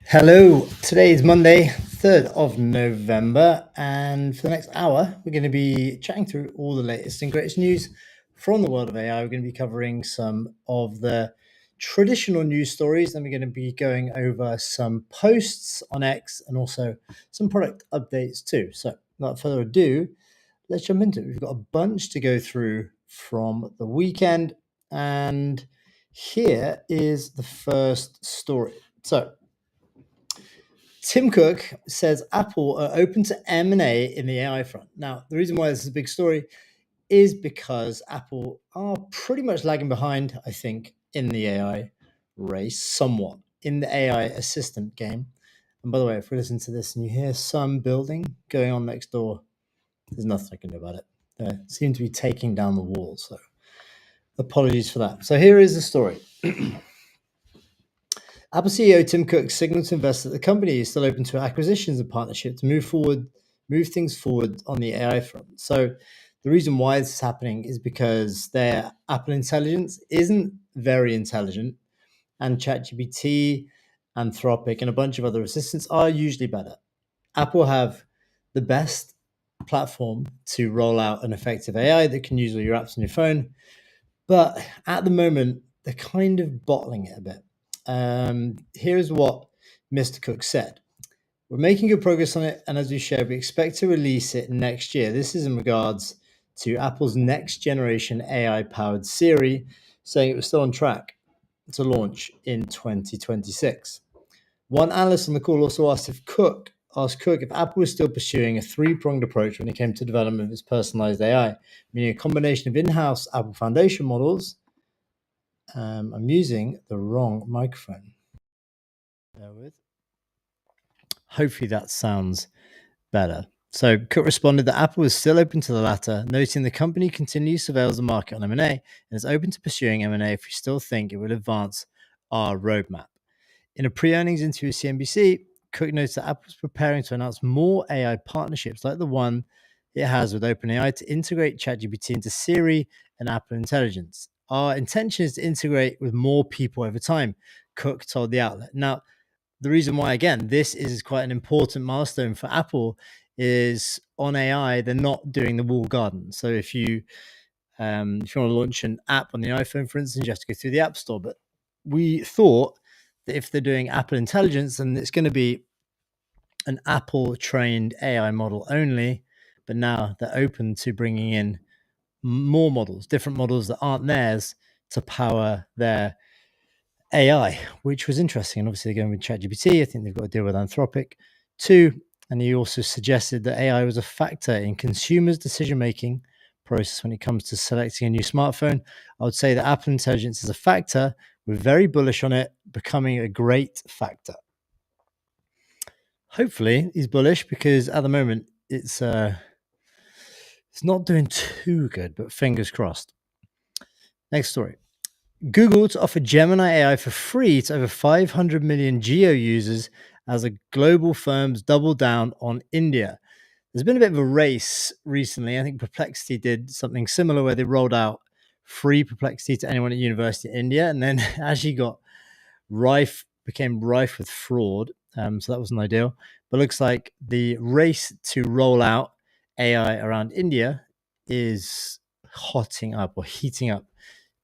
Hello, today is Monday, 3rd of November, and for the next hour, we're going to be chatting through all the latest and greatest news from the world of AI. We're going to be covering some of the traditional news stories, then we're going to be going over some posts on X and also some product updates too. So, without further ado, let's jump into it. We've got a bunch to go through from the weekend, and here is the first story. So, Tim Cook says Apple are open to M&A in the AI front. Now, the reason why this is a big story is because Apple are pretty much lagging behind, I think, in the AI race, somewhat, in the AI assistant game. And by the way, if we listen to this and you hear some building going on next door, there's nothing I can do about it. They seem to be taking down the wall, so apologies for that. So here is the story. Apple CEO Tim Cook signaled to investors that the company is still open to acquisitions and partnership to move things forward on the AI front. So the reason why this is happening is because their Apple Intelligence isn't very intelligent, and ChatGPT, Anthropic, and a bunch of other assistants are usually better. Apple have the best platform to roll out an effective AI that can use all your apps on your phone, but at the moment, they're kind of bottling it a bit. Here's what Mr. Cook said. We're making good progress on it, and as we shared, we expect to release it next year. This is in regards to Apple's next generation AI-powered Siri, saying it was still on track to launch in 2026. One analyst on the call also asked Cook if Apple was still pursuing a three-pronged approach when it came to development of its personalized AI, meaning a combination of in-house Apple Foundation models. I'm using the wrong microphone. Bear with. Hopefully that sounds better. So Cook responded that Apple is still open to the latter, noting the company continues to surveil the market on M&A and is open to pursuing M&A if we still think it will advance our roadmap. In a pre-earnings interview with CNBC, Cook notes that Apple is preparing to announce more AI partnerships like the one it has with OpenAI to integrate ChatGPT into Siri and Apple Intelligence. Our intention is to integrate with more people over time, Cook told the outlet. Now, the reason why, again, this is quite an important milestone for Apple is on AI, they're not doing the walled garden. So if you want to launch an app on the iPhone, for instance, you have to go through the App Store. But we thought that if they're doing Apple Intelligence, then it's going to be an Apple trained AI model only. But now they're open to bringing in more models, different models that aren't theirs to power their AI, which was interesting. And obviously, they're going with ChatGPT. I think they've got to deal with Anthropic too. And he also suggested that AI was a factor in consumers' decision making process when it comes to selecting a new smartphone. I would say that Apple Intelligence is a factor. We're very bullish on it becoming a great factor. Hopefully, he's bullish because at the moment it's not doing too good, but fingers crossed. Next story. Google to offer Gemini AI for free to over 500 million Geo users as the global firms double down on India. There's been a bit of a race recently. I think Perplexity did something similar where they rolled out free Perplexity to anyone at university in India, and then actually became rife with fraud. So that wasn't ideal. But it looks like the race to roll out AI around India is heating up.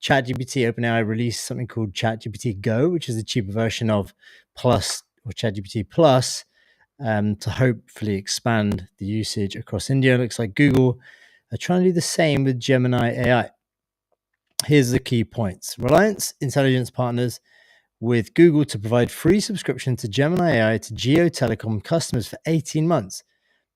ChatGPT, OpenAI released something called ChatGPT Go, which is a cheaper version of Plus or ChatGPT Plus, to hopefully expand the usage across India. It looks like Google are trying to do the same with Gemini AI. Here's the key points. Reliance Intelligence partners with Google to provide free subscription to Gemini AI to Geo Telecom customers for 18 months.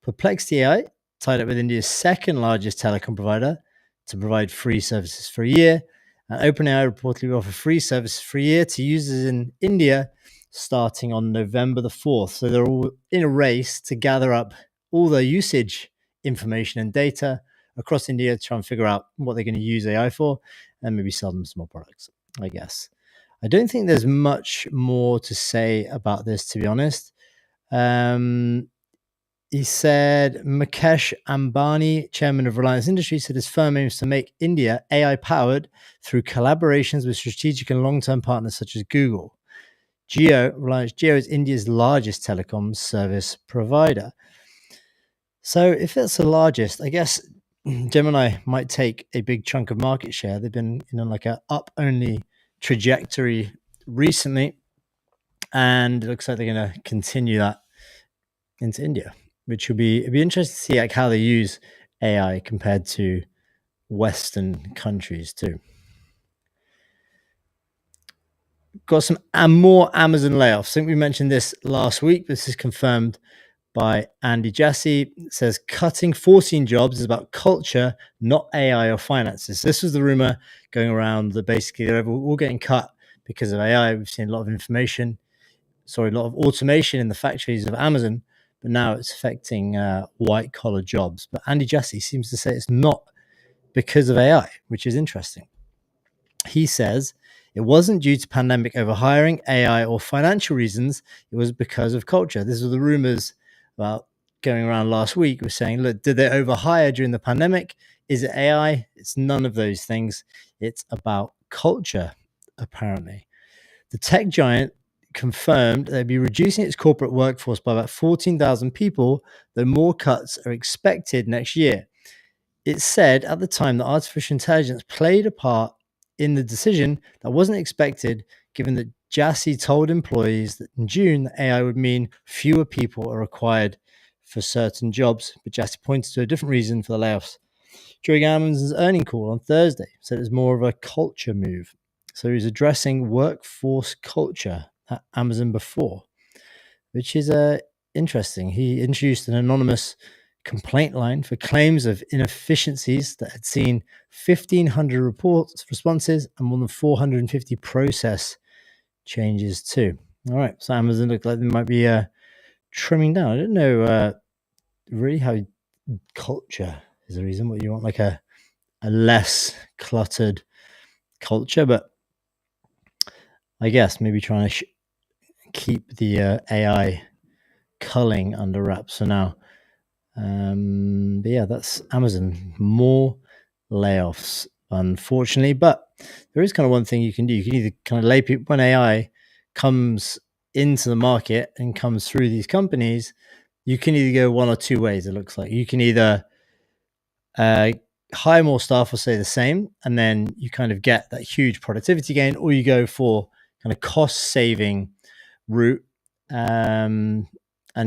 Perplexity AI tied up with India's second largest telecom provider to provide free services for a year. And OpenAI reportedly will offer free services for a year to users in India starting on November the 4th. So they're all in a race to gather up all their usage information and data across India to try and figure out what they're going to use AI for and maybe sell them some more products, I guess. I don't think there's much more to say about this, to be honest. He said Mukesh Ambani, chairman of Reliance Industries, said his firm aims to make India AI powered through collaborations with strategic and long-term partners such as Google. Reliance Jio is India's largest telecom service provider. So if it's the largest, I guess Gemini might take a big chunk of market share. They've been like a up only trajectory recently, and it looks like they're going to continue that into India, which will be it'd be interesting to see like how they use AI compared to Western countries too. Got some more Amazon layoffs. I think we mentioned this last week. This is confirmed by Andy Jassy. It says cutting 14 jobs is about culture, not AI or finances. This was the rumor going around that basically they're all getting cut because of AI. We've seen a lot of a lot of automation in the factories of Amazon, but now it's affecting white collar jobs. But Andy Jassy seems to say it's not because of AI, which is interesting. He says it wasn't due to pandemic overhiring, AI, or financial reasons. It was because of culture. These were the rumors about going around last week. We're saying, look, did they overhire during the pandemic? Is it AI? It's none of those things. It's about culture, apparently. The tech giant confirmed they'd be reducing its corporate workforce by about 14,000 people, though more cuts are expected next year. It said at the time that artificial intelligence played a part in the decision that wasn't expected, given that Jassy told employees that in June, the AI would mean fewer people are required for certain jobs. But Jassy pointed to a different reason for the layoffs during Amazon's earning call on Thursday. Said it was more of a culture move. So he was addressing workforce culture at Amazon before, which is interesting. He introduced an anonymous complaint line for claims of inefficiencies that had seen 1,500 responses and more than 450 process changes too. All right, so Amazon looked like they might be trimming down. I don't know really how culture is the reason. What you want, like a less cluttered culture, but I guess maybe trying to keep the AI culling under wraps for now. But yeah, that's Amazon. More layoffs, unfortunately. But there is kind of one thing you can do. You can either kind of lay people when AI comes into the market and comes through these companies, you can either go one or two ways, it looks like. You can either hire more staff or stay the same, and then you kind of get that huge productivity gain, or you go for kind of cost saving route and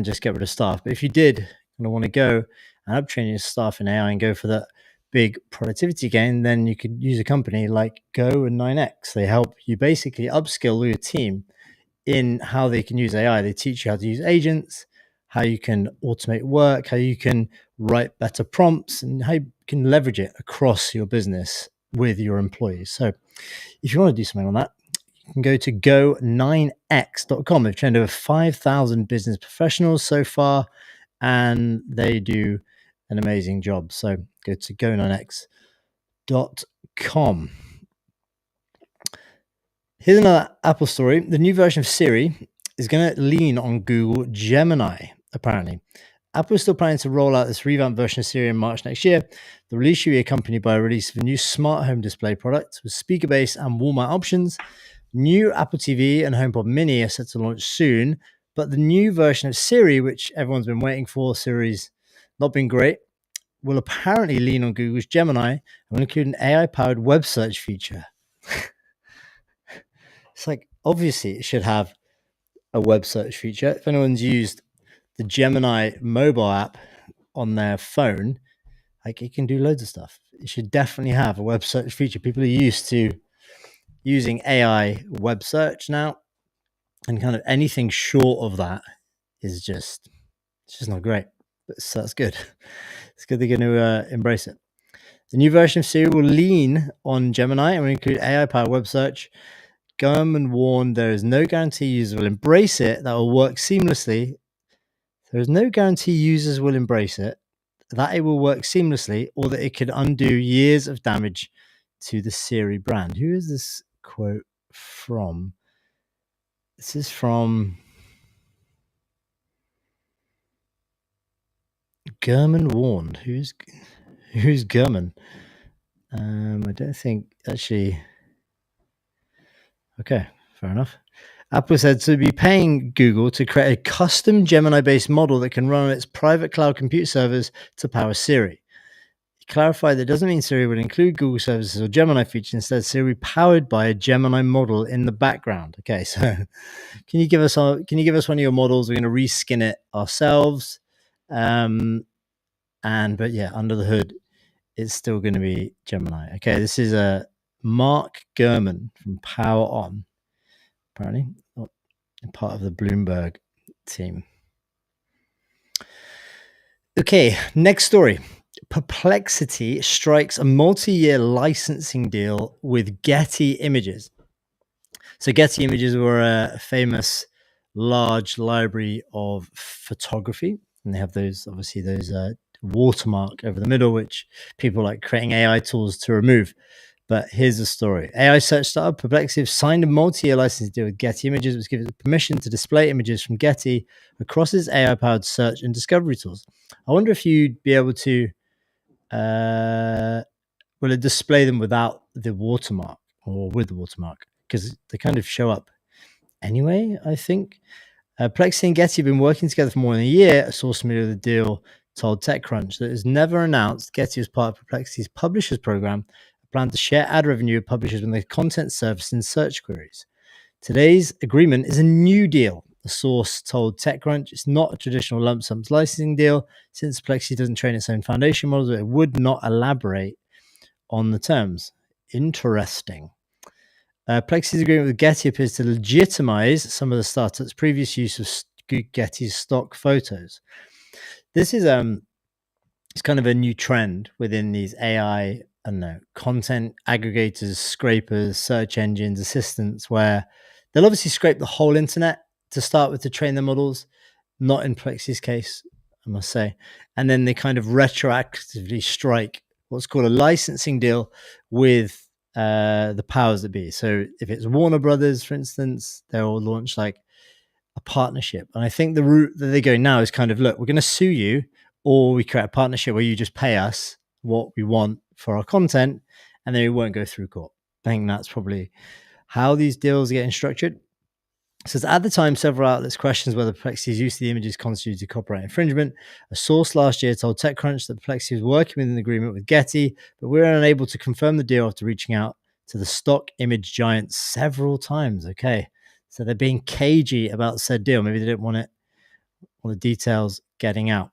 just get rid of staff. But if you did kind of want to go and uptrain your staff in AI and go for that big productivity gain, then you could use a company like Go and 9x. They help you basically upskill your team in how they can use AI. They teach you how to use agents, how you can automate work, how you can write better prompts, and how you can leverage it across your business with your employees. So if you want to do something on that, you can go to go9x.com. They've trained over 5,000 business professionals so far, and they do an amazing job. So go to go9x.com. Here's another Apple story. The new version of Siri is going to lean on Google Gemini, apparently. Apple is still planning to roll out this revamped version of Siri in March next year. The release should be accompanied by a release of a new smart home display product with speaker-based and wall mount options. New Apple TV and HomePod Mini are set to launch soon, but the new version of Siri, which everyone's been waiting for, Siri's not been great, will apparently lean on Google's Gemini and will include an AI-powered web search feature. It's like, obviously, it should have a web search feature. If anyone's used the Gemini mobile app on their phone, like it can do loads of stuff. It should definitely have a web search feature. People are used to using AI web search now, and kind of anything short of that is just, it's just not great. But so that's good. It's good they're going to embrace it. The new version of Siri will lean on Gemini and will include AI-powered web search. Government warned there is no guarantee users will embrace it, that will work seamlessly. There is no guarantee users will embrace it, that it will work seamlessly, or that it could undo years of damage to the Siri brand. Who is this quote from? This is from Gurman warned. Who's Gurman? I don't think actually. Okay, Fair enough. Apple said to be paying Google to create a custom Gemini-based model that can run on its private cloud compute servers to power Siri. He clarified that doesn't mean Siri would include Google services or Gemini features. Instead, Siri will be powered by a Gemini model in the background. Okay, so can you give us one of your models? We're going to reskin it ourselves. But yeah, under the hood, it's still going to be Gemini. Okay, this is a Mark Gurman from Power On, apparently part of the Bloomberg team. Okay, next story. Perplexity strikes a multi-year licensing deal with Getty Images. So Getty Images were a famous large library of photography, and they have those watermark over the middle, which people like creating AI tools to remove. But here's the story. AI search startup Perplexity signed a multi-year license deal with Getty Images, which gives it permission to display images from Getty across its AI-powered search and discovery tools. I wonder if you'd be able to will it display them without the watermark or with the watermark? Because they kind of show up anyway, I think. Perplexity and Getty have been working together for more than a year. A source familiar with the deal told TechCrunch that it was never announced Getty was part of Perplexity's Publishers Program, a plan to share ad revenue with publishers when their content surfaced in search queries. Today's agreement is a new deal, the source told TechCrunch. It's not a traditional lump sum licensing deal, since Perplexity doesn't train its own foundation models, but it would not elaborate on the terms. Interesting. Plexi's agreement with Getty appears to legitimize some of the startup's previous use of Getty's stock photos. This is it's kind of a new trend within these AI, content aggregators, scrapers, search engines, assistants, where they'll obviously scrape the whole internet to start with to train their models. Not in Plexi's case, I must say. And then they kind of retroactively strike what's called a licensing deal with the powers that be. So if it's Warner Brothers, for instance, they'll launch like a partnership. And I think the route that they're going now is kind of, look, we're going to sue you, or we create a partnership where you just pay us what we want for our content, and then we won't go through court. I think that's probably how these deals are getting structured. Says at the time, several outlets questioned whether Perplexity's use of the images constituted copyright infringement. A source last year told TechCrunch that Perplexity was working with an agreement with Getty, but we were unable to confirm the deal after reaching out to the stock image giant several times. Okay, so they're being cagey about said deal. Maybe they didn't want the details getting out.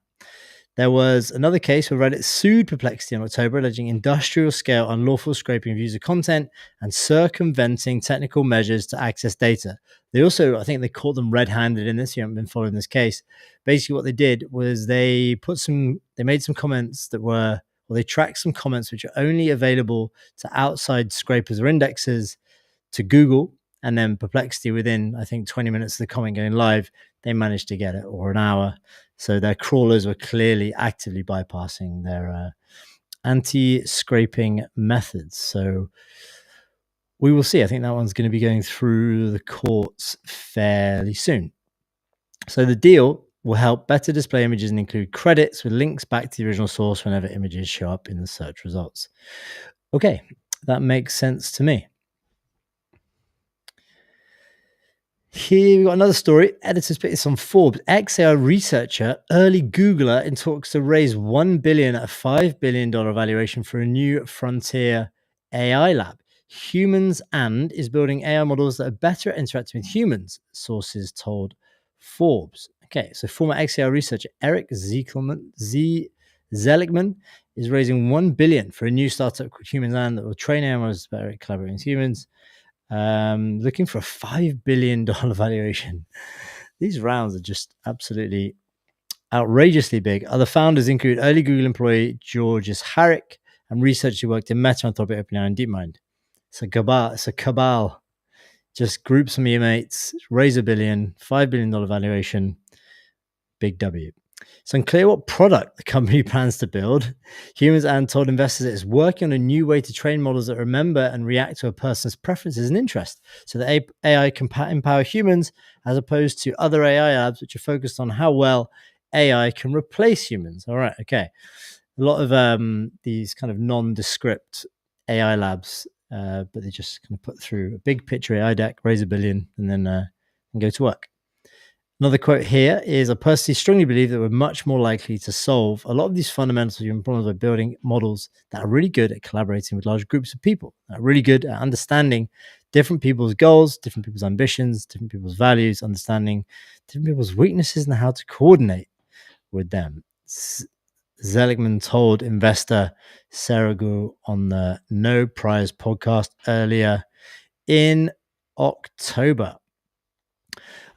There was another case where Reddit sued Perplexity in October, alleging industrial-scale unlawful scraping of user content and circumventing technical measures to access data. They also, I think they caught them red-handed in this. You haven't been following this case. Basically, what they did was they made some comments they tracked some comments which are only available to outside scrapers or indexers to Google, and then Perplexity, within, I think, 20 minutes of the comment going live, they managed to get it, or an hour. So their crawlers were clearly actively bypassing their anti-scraping methods. So we will see. I think that one's going to be going through the courts fairly soon. So the deal will help better display images and include credits with links back to the original source whenever images show up in the search results. Okay, that makes sense to me. Here we've got another story. Editors pick this on Forbes. XAI researcher, early Googler, in talks to raise $1 billion at a $5 billion valuation for a new frontier AI lab. Humans and is building AI models that are better at interacting with humans, sources told Forbes. Okay, so former XAI researcher Eric Zeligman is raising $1 billion for a new startup called Humans and that will train AI models better at collaborating with humans. Looking for a $5 billion valuation. These rounds are just absolutely outrageously big. Other founders include early Google employee Georges Harrick and researchers who worked in Meta, Anthropic, OpenAI, and DeepMind. It's a cabal. Just group some of your mates, raise $1 billion, $5 billion valuation. Big W. It's unclear what product the company plans to build. Humans and told investors it's working on a new way to train models that remember and react to a person's preferences and interests, so that AI can empower humans as opposed to other AI labs which are focused on how well AI can replace humans. All right, okay. A lot of these kind of nondescript AI labs but they just kind of put through a big picture AI deck, raise $1 billion, and then and go to work. Another quote here is, I personally strongly believe that we're much more likely to solve a lot of these fundamental human problems by building models that are really good at collaborating with large groups of people, that are really good at understanding different people's goals, different people's ambitions, different people's values, understanding different people's weaknesses and how to coordinate with them. Seligman told investor Sarah Gu on the No Prize podcast earlier in October.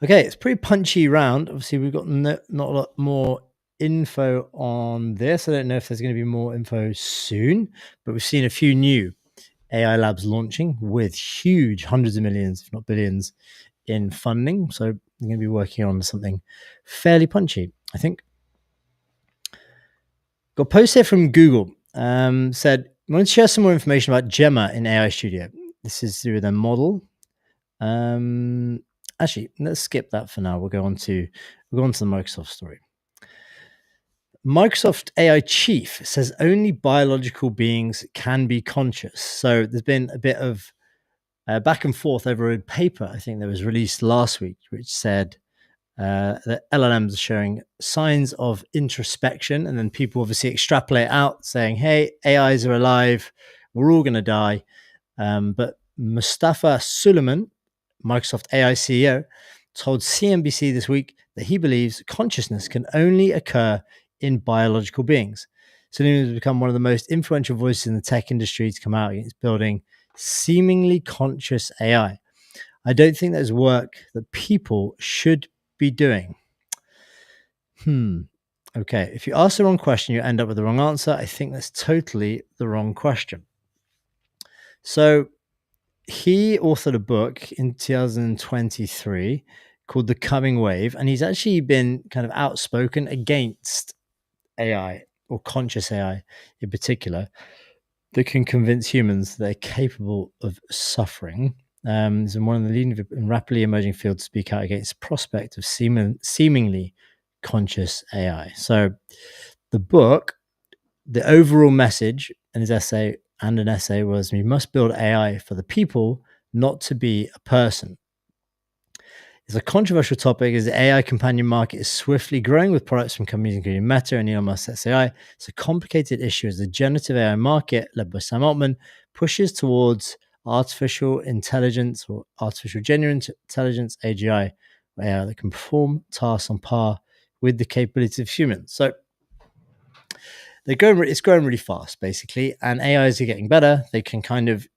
Okay, it's a pretty punchy round. Obviously, we've got not a lot more info on this. I don't know if there's going to be more info soon, but we've seen a few new AI labs launching with huge hundreds of millions, if not billions, in funding. So they're going to be working on something fairly punchy, I think. Got a post here from Google. Said, I want to share some more information about Gemma in AI Studio. This is through their model. Actually, let's skip that for now. We'll go on to the Microsoft story. Microsoft AI chief says only biological beings can be conscious. So there's been a bit of back and forth over a paper, I think, that was released last week, which said that LLMs are showing signs of introspection. And then people obviously extrapolate out saying, hey, AIs are alive. We're all going to die. But Mustafa Suleiman, Microsoft AI CEO, told CNBC this week that he believes consciousness can only occur in biological beings. Suleiman has become one of the most influential voices in the tech industry to come out against building seemingly conscious AI. I don't think there's work that people should be doing. Okay, if you ask the wrong question, you end up with the wrong answer. I think that's totally the wrong question. So he authored a book in 2023 called The Coming Wave, and he's actually been kind of outspoken against AI, or conscious AI in particular, that can convince humans they're capable of suffering. He's one of the leading and rapidly emerging fields to speak out against the prospect of seemingly conscious AI. So the book, the overall message in his essay and an essay was, we must build AI for the people, not to be a person. It's a controversial topic as the AI companion market is swiftly growing with products from companies including Meta and Elon Musk's AI. It's a complicated issue as the generative AI market, led by Sam Altman, pushes towards artificial intelligence or artificial general intelligence, AGI, AI that can perform tasks on par with the capabilities of humans. So it's growing really fast, basically, and AIs are getting better. They can kind of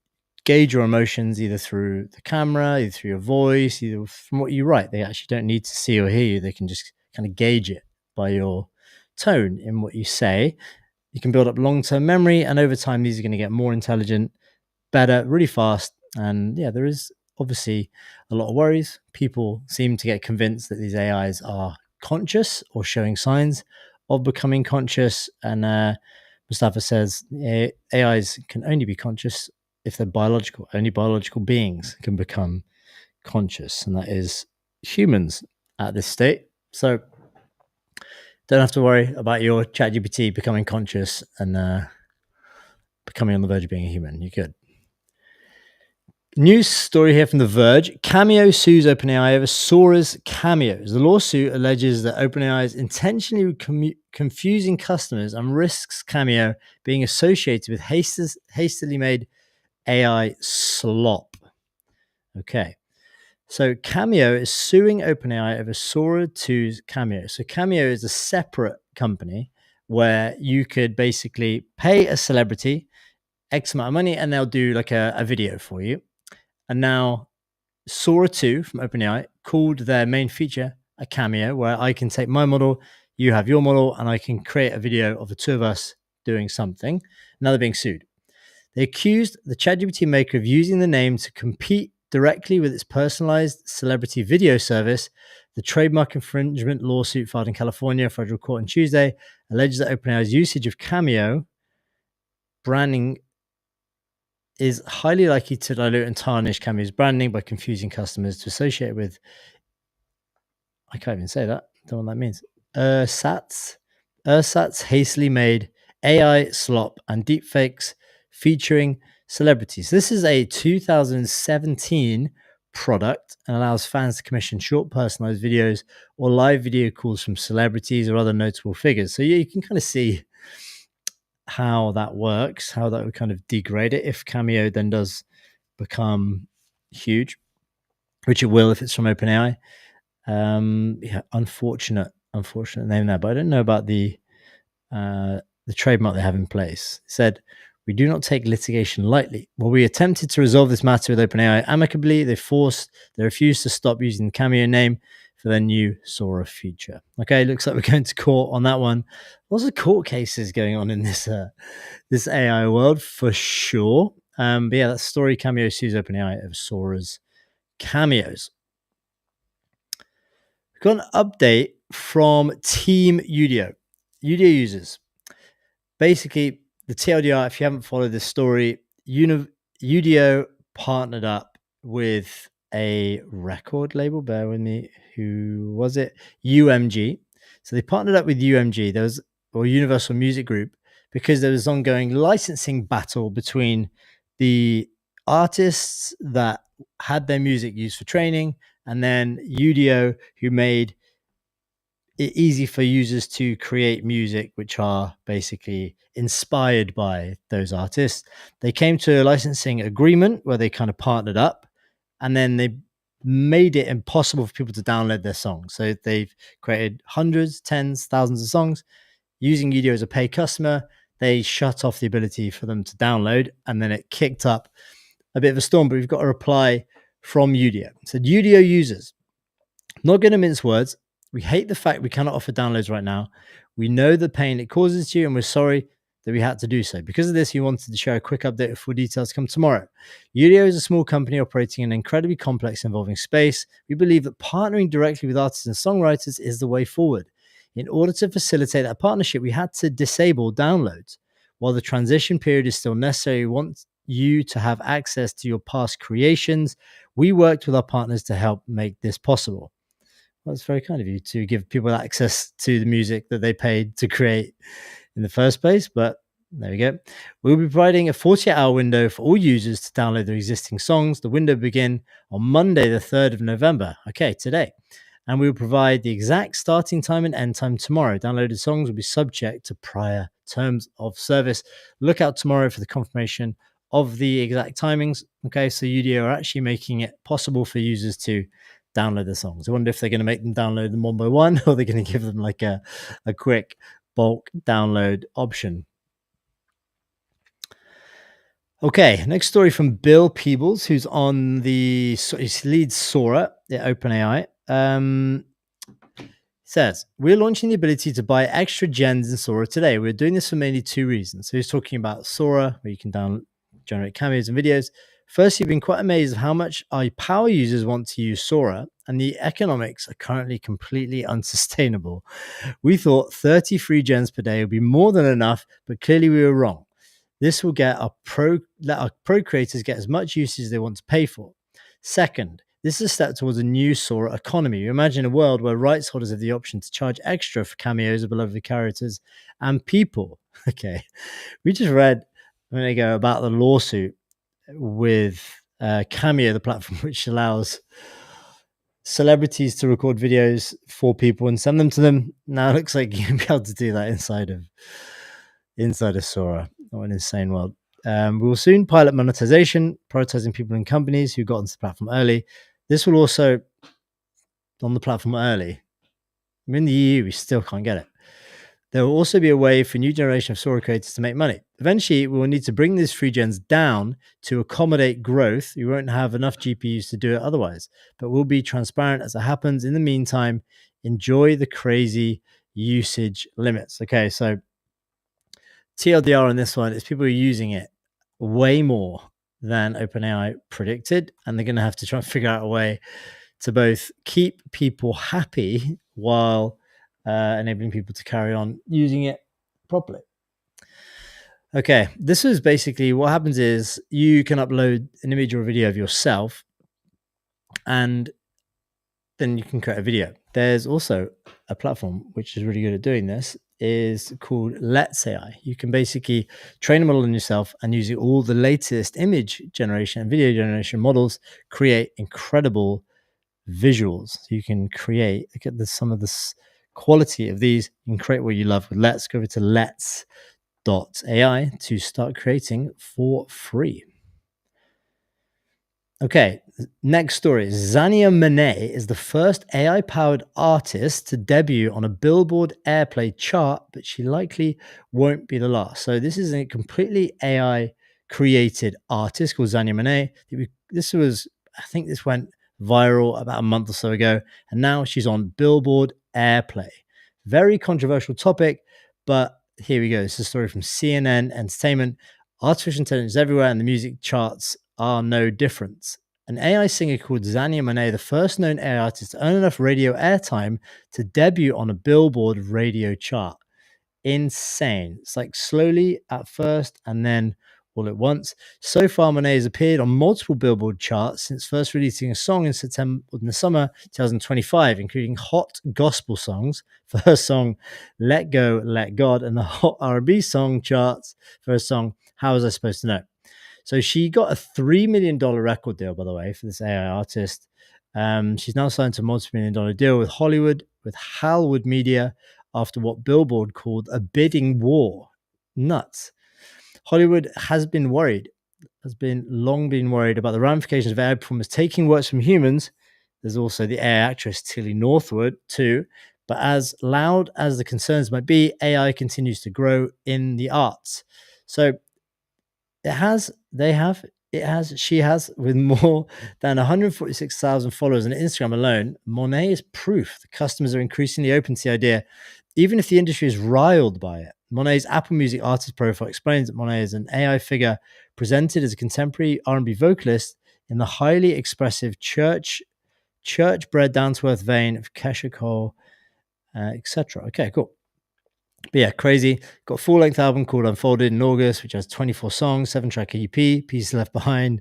gauge your emotions either through the camera, either through your voice, either from what you write. They actually don't need to see or hear you. They can just kind of gauge it by your tone in what you say. You can build up long-term memory, and over time, these are going to get more intelligent, better, really fast. And yeah, there is obviously a lot of worries. People seem to get convinced that these AIs are conscious or showing signs of becoming conscious. And Mustafa says AIs can only be conscious if they're biological. Only biological beings can become conscious, and that is humans at this state. So don't have to worry about your ChatGPT becoming conscious and becoming on the verge of being a human. You're good. News story here from The Verge. Cameo sues OpenAI over Sora's cameos. The lawsuit alleges that OpenAI is intentionally confusing customers and risks Cameo being associated with hastily made AI slop. Okay. So Cameo is suing OpenAI over Sora 2's Cameo. So Cameo is a separate company where you could basically pay a celebrity X amount of money and they'll do like a video for you. And now Sora 2 from OpenAI called their main feature a Cameo, where I can take my model, you have your model, and I can create a video of the two of us doing something. Now they're being sued. They accused the ChatGPT maker of using the name to compete directly with its personalized celebrity video service. The trademark infringement lawsuit filed in California federal court on Tuesday alleges that OpenAI's usage of Cameo branding is highly likely to dilute and tarnish Cameo's branding by confusing customers to associate with, I can't even say that, I don't know what that means, Ersatz hastily made AI slop and deepfakes featuring celebrities. This is a 2017 product and allows fans to commission short personalized videos or live video calls from celebrities or other notable figures. So you can kind of see how that works, how that would kind of degrade it if Cameo then does become huge, which it will if it's from OpenAI. Yeah, unfortunate name there, but I don't know about the trademark they have in place. It said, "We do not take litigation lightly. While we attempted to resolve this matter with OpenAI amicably, they refused to stop using the Cameo name for their new Sora feature." Okay, looks like we're going to court on that one. Lots of court cases going on in this this AI world for sure. But yeah, that story. Cameo sues OpenAI of Sora's cameos. We've got an update from Team Udio. Udio users. Basically, the TLDR, if you haven't followed this story, Udio partnered up with a record label. Bear with me. Who was it? UMG. So they partnered up with UMG. Or Universal Music Group, because there was ongoing licensing battle between the artists that had their music used for training and then Udio, who made it easy for users to create music which are basically inspired by those artists. They came to a licensing agreement where they kind of partnered up, and then they made it impossible for people to download their songs. So they've created hundreds, tens, thousands of songs. Using Udio as a paid customer, they shut off the ability for them to download, and then it kicked up a bit of a storm. But we've got a reply from Udio. It said, "Udio users, not going to mince words. We hate the fact we cannot offer downloads right now. We know the pain it causes to you, and we're sorry that we had to do so. Because of this, we wanted to share a quick update with full details come tomorrow. Udio is a small company operating in an incredibly complex, involving space. We believe that partnering directly with artists and songwriters is the way forward. In order to facilitate that partnership, we had to disable downloads. While the transition period is still necessary, we want you to have access to your past creations. We worked with our partners to help make this possible." Well, it's very kind of you to give people access to the music that they paid to create in the first place. But there we go. We'll be providing a 48-hour window for all users to download their existing songs. The window will begin on Monday, the 3rd of November. Okay, today. And we will provide the exact starting time and end time tomorrow. Downloaded songs will be subject to prior terms of service. Look out tomorrow for the confirmation of the exact timings. Okay, so Udio are actually making it possible for users to download the songs. I wonder if they're going to make them download them one by one, or they're going to give them like a quick bulk download option. Okay, next story from Bill Peebles, who's on he leads Sora at OpenAI. Says, "We're launching the ability to buy extra gens in Sora today. We're doing this for mainly two reasons." So he's talking about Sora, where you can generate cameos and videos. "First, you've been quite amazed at how much our power users want to use Sora, and the economics are currently completely unsustainable. We thought 30 free gens per day would be more than enough, but clearly we were wrong. This will let our pro creators get as much usage as they want to pay for. Second, this is a step towards a new Sora economy. You imagine a world where rights holders have the option to charge extra for cameos of beloved characters and people." Okay, we just read a minute ago about the lawsuit with Cameo, the platform which allows celebrities to record videos for people and send them to them. Now it looks like you'll be able to do that inside of Sora. What an insane world. We will soon pilot monetization, prioritizing people and companies who got onto the platform early. This will also on the platform early. I'm in the EU, we still can't get it. There will also be a way for a new generation of Sora creators to make money. Eventually, we will need to bring these free gens down to accommodate growth. You won't have enough GPUs to do it otherwise, but we'll be transparent as it happens. In the meantime, enjoy the crazy usage limits. Okay, so TLDR on this one is people are using it way more than OpenAI predicted, and they're going to have to try and figure out a way to both keep people happy while enabling people to carry on using it properly. Okay, this is basically what happens is you can upload an image or a video of yourself, and then you can create a video. There's also a platform which is really good at doing this. is called Let's AI. You can basically train a model on yourself and using all the latest image generation and video generation models, create incredible visuals. You can create, look at some of this quality of these. You can create what you love with Let's. Go over to Let's.ai to start creating for free. Okay, next story. Zania Monet is the first AI powered artist to debut on a Billboard Airplay chart, but she likely won't be the last. So, this is a completely AI created artist called Zania Monet. This was, I think this went viral about a month or so ago, and now she's on Billboard Airplay. Very controversial topic, but here we go. This is a story from CNN Entertainment. Artificial intelligence is everywhere, and the music charts are no different. An AI singer called Zania Monet, the first known AI artist to earn enough radio airtime to debut on a Billboard radio chart. Insane. It's like slowly at first and then all at once. So far, Monet has appeared on multiple Billboard charts since first releasing a song in the summer 2025, including hot gospel songs for her song "Let Go, Let God" and the hot R&B song charts for her song "How Was I Supposed to Know." So she got a $3 million record deal, by the way, for this AI artist. She's now signed to a multi-million-dollar deal with Halwood Media, after what Billboard called a bidding war. Nuts. Hollywood has long been worried about the ramifications of AI performers taking works from humans. There's also the AI actress Tilly Northwood too. But as loud as the concerns might be, AI continues to grow in the arts. So she has, with more than 146,000 followers on Instagram alone. Monet is proof that customers are increasingly open to the idea, even if the industry is riled by it. Monet's Apple Music artist profile explains that Monet is an AI figure presented as a contemporary R&B vocalist in the highly expressive church-bred, down-to-earth vein of Kesha Cole, etc. Okay, cool. But yeah, crazy. Got a full-length album called Unfolded in August, which has 24 songs, 7-track EP, Pieces Left Behind,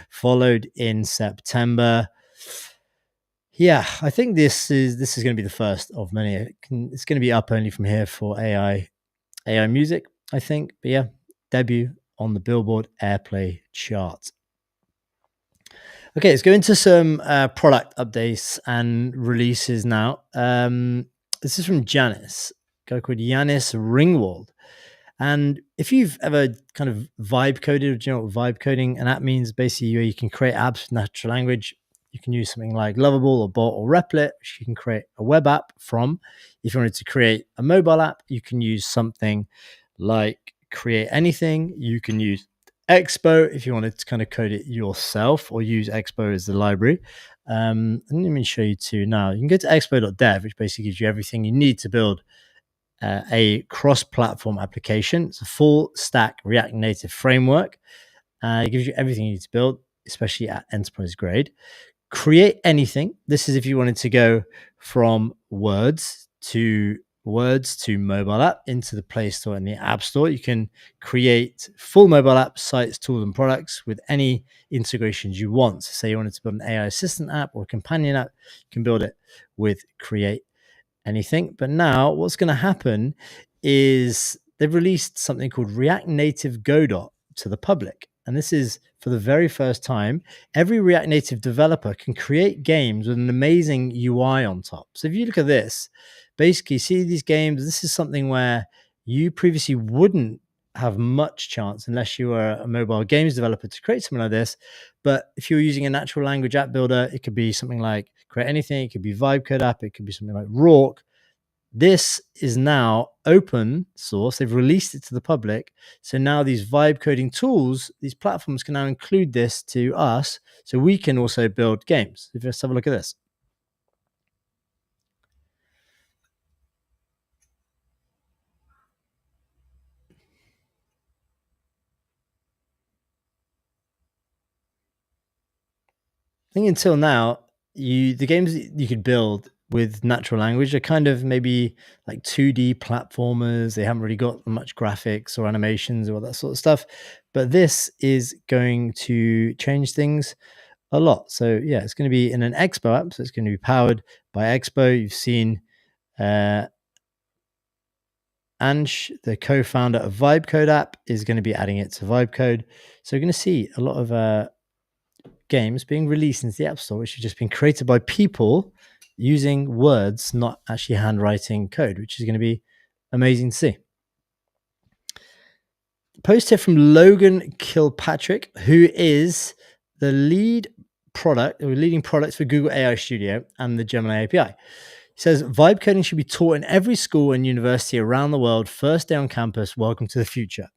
followed in September. Yeah, I think this is going to be the first of many. It's going to be up only from here for AI music, I think. But yeah, debut on the Billboard Airplay chart. Okay, let's go into some product updates and releases now. This is from Janice, a guy called Yanis Ringwald. And if you've ever kind of vibe coded, do you know what vibe coding? And that means basically you can create apps with natural language. You can use something like Lovable or Bot or Replit, which you can create a web app from. If you wanted to create a mobile app, you can use something like Create Anything. You can use Expo if you wanted to kind of code it yourself, or use Expo as the library. And let me show you two now. You can go to expo.dev, which basically gives you everything you need to build a cross-platform application. It's a full stack React Native framework. It gives you everything you need to build, especially at enterprise grade. Create Anything. This is if you wanted to go from words to mobile app into the Play Store and the App Store. You can create full mobile app sites, tools, and products with any integrations you want. So say you wanted to build an AI assistant app or a companion app, you can build it with Create Anything. But now what's going to happen is they've released something called React Native Godot to the public. And this is for the very first time. Every React Native developer can create games with an amazing UI on top. So if you look at this, basically see these games, this is something where you previously wouldn't have much chance unless you were a mobile games developer to create something like this. But if you're using a natural language app builder, it could be something like Create Anything, it could be Vibe Code app, it could be something like Rourke. This is now open source. They've released it to the public. So now these vibe coding tools, these platforms can now include this to us. So we can also build games. Let's have a look at this. I think until now, the games you could build with natural language are kind of maybe like 2D platformers. They haven't really got much graphics or animations or all that sort of stuff. But this is going to change things a lot. So yeah, it's going to be in an Expo app. So it's going to be powered by Expo. You've seen Ange, the co-founder of Vibecode app, is going to be adding it to Vibecode. So we're going to see a lot of games being released into the App Store, which have just been created by people using words, not actually handwriting code, which is going to be amazing to see. Post here from Logan Kilpatrick, who is the leading product for Google AI Studio and the Gemini API. He says, vibe coding should be taught in every school and university around the world. First day on campus. Welcome to the future.